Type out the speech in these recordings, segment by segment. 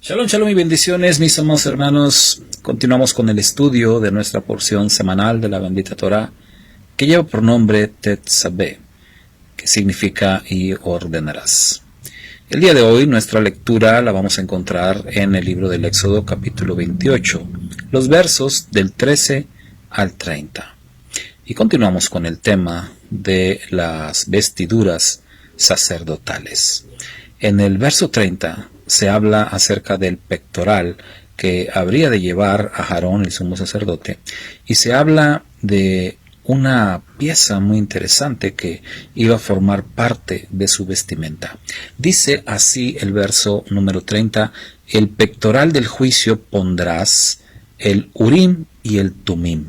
Shalom, shalom y bendiciones, mis amados hermanos. Continuamos con el estudio de nuestra porción semanal de la bendita Torah, que lleva por nombre Tetzabeh, que significa y ordenarás. El día de hoy nuestra lectura la vamos a encontrar en el libro del Éxodo capítulo 28, los versos del 13 al 30. Y continuamos con el tema de las vestiduras sacerdotales. En el verso 30 se habla acerca del pectoral que habría de llevar a Aarón, el sumo sacerdote, y se habla de una pieza muy interesante que iba a formar parte de su vestimenta. Dice así el verso número 30, el pectoral del juicio pondrás el Urim y el Tumim,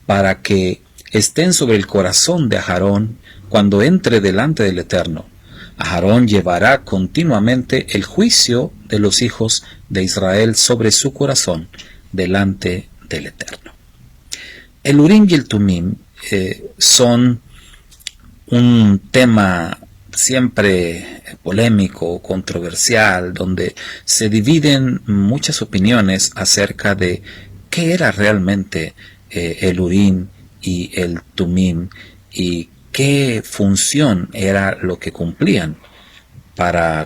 para que estén sobre el corazón de Aarón cuando entre delante del Eterno. Aarón llevará continuamente el juicio de los hijos de Israel sobre su corazón delante del Eterno. El Urim y el Tumim son un tema siempre polémico, controversial, donde se dividen muchas opiniones acerca de qué era realmente el Urim y el Tumim y qué función era lo que cumplían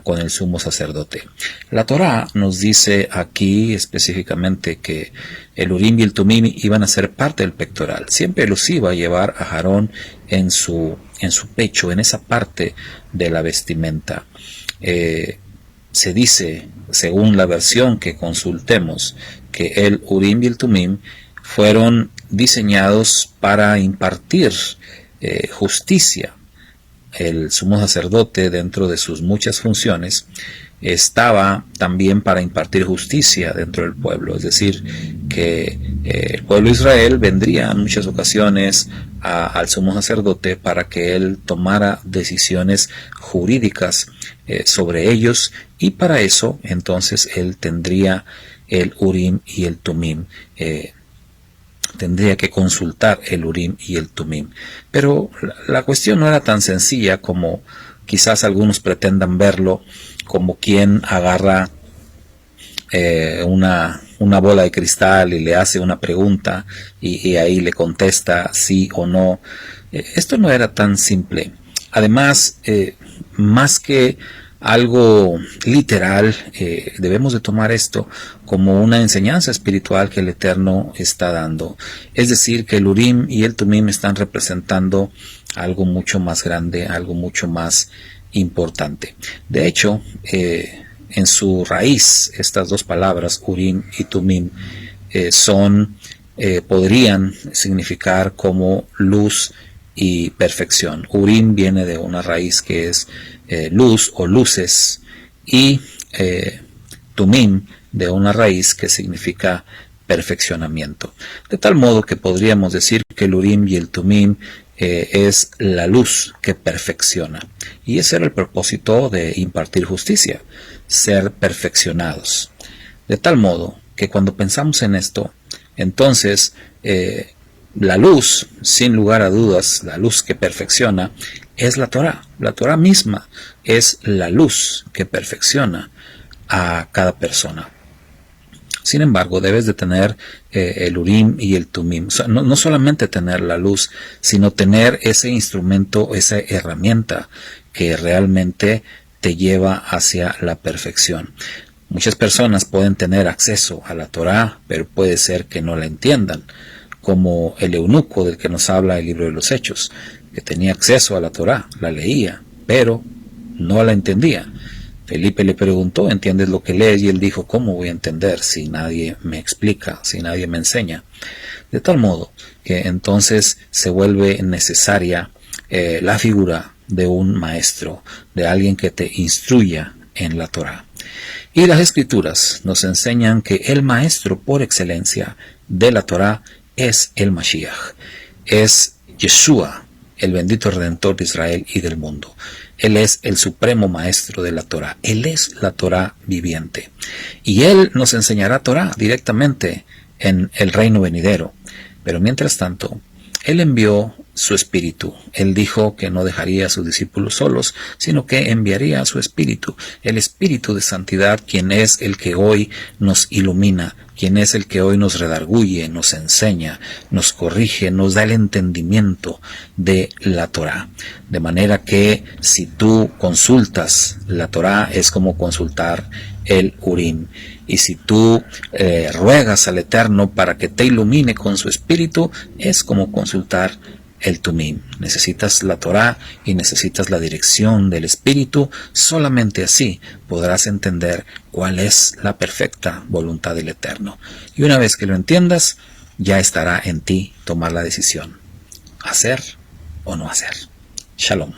con el sumo sacerdote. La Torá nos dice aquí específicamente que el Urim y el Tumim iban a ser parte del pectoral. Siempre los iba a llevar a Aarón en su pecho, en esa parte de la vestimenta. Se dice, según la versión que consultemos, que el Urim y el Tumim fueron diseñados para impartir justicia. El sumo sacerdote, dentro de sus muchas funciones, estaba también para impartir justicia dentro del pueblo, es decir, que el pueblo de Israel vendría en muchas ocasiones al sumo sacerdote para que él tomara decisiones jurídicas sobre ellos, y para eso entonces él tendría el Urim y el Tumim, tendría que consultar el Urim y el Tumim. Pero la cuestión no era tan sencilla como quizás algunos pretendan verlo, como quien agarra una bola de cristal y le hace una pregunta y ahí le contesta sí o no. Esto no era tan simple. Además, más que algo literal, debemos de tomar esto como una enseñanza espiritual que el Eterno está dando. Es decir, que el Urim y el Tumim están representando algo mucho más grande, algo mucho más importante. De hecho, en su raíz, estas dos palabras, Urim y Tumim, podrían significar como luz y perfección. Urim viene de una raíz que es luz o luces, y Tumim de una raíz que significa perfeccionamiento. De tal modo que podríamos decir que el Urim y el Tumim es la luz que perfecciona. Y ese era el propósito de impartir justicia, ser perfeccionados. De tal modo que cuando pensamos en esto, entonces la luz, sin lugar a dudas, la luz que perfecciona, es la Torá. La Torá misma es la luz que perfecciona a cada persona. Sin embargo, debes de tener el Urim y el Tumim. No solamente tener la luz, sino tener ese instrumento, esa herramienta que realmente te lleva hacia la perfección. Muchas personas pueden tener acceso a la Torá, pero puede ser que no la entiendan, como el eunuco del que nos habla el libro de los Hechos, que tenía acceso a la Torá, la leía, pero no la entendía. Felipe le preguntó, ¿entiendes lo que lees? Y él dijo, ¿cómo voy a entender si nadie me explica, si nadie me enseña? De tal modo que entonces se vuelve necesaria la figura de un maestro, de alguien que te instruya en la Torá. Y las Escrituras nos enseñan que el maestro por excelencia de la Torá es el Mashiach, es Yeshua, el bendito Redentor de Israel y del mundo. Él es el supremo maestro de la Torá. Él es la Torá viviente. Y Él nos enseñará Torá directamente en el reino venidero. Pero mientras tanto, Él envió su espíritu. Él dijo que no dejaría a sus discípulos solos, sino que enviaría a su espíritu, el espíritu de santidad, quien es el que hoy nos ilumina, quien es el que hoy nos redarguye, nos enseña, nos corrige, nos da el entendimiento de la Torá. De manera que si tú consultas la Torá es como consultar el Urim. Y si tú ruegas al Eterno para que te ilumine con su espíritu, es como consultar el Tumim. Necesitas la Torá y necesitas la dirección del Espíritu. Solamente así podrás entender cuál es la perfecta voluntad del Eterno. Y una vez que lo entiendas, ya estará en ti tomar la decisión. Hacer o no hacer. Shalom.